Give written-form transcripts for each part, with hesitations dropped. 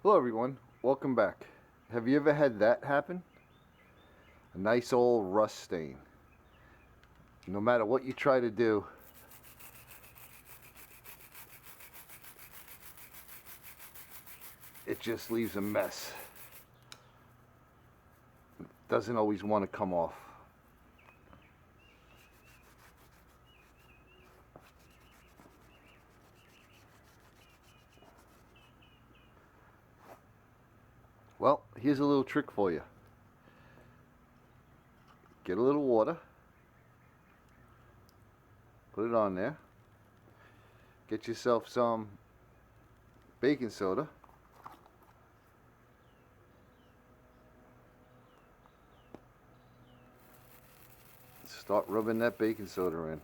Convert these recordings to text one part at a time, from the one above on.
Hello everyone, welcome back. Have you ever had that happen? A nice old rust stain. No matter what you try to do, it just leaves a mess. Doesn't always want to come off. Well, here's a little trick for you. Get a little water, put it on there, get yourself some baking soda, start rubbing that baking soda in.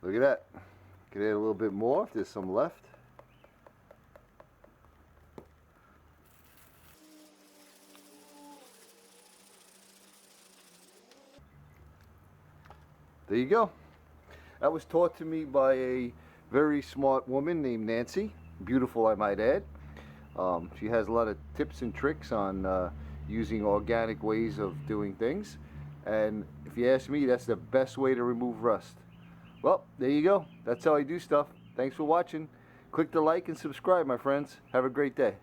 Look at that. Can add a little bit more if there's some left. There you go. That was taught to me by a very smart woman named Nancy. Beautiful, I might add. She has a lot of tips and tricks on using organic ways of doing things. And if you ask me, that's the best way to remove rust. Well, there you go. That's how I do stuff. Thanks for watching. Click the like and subscribe, my friends. Have a great day.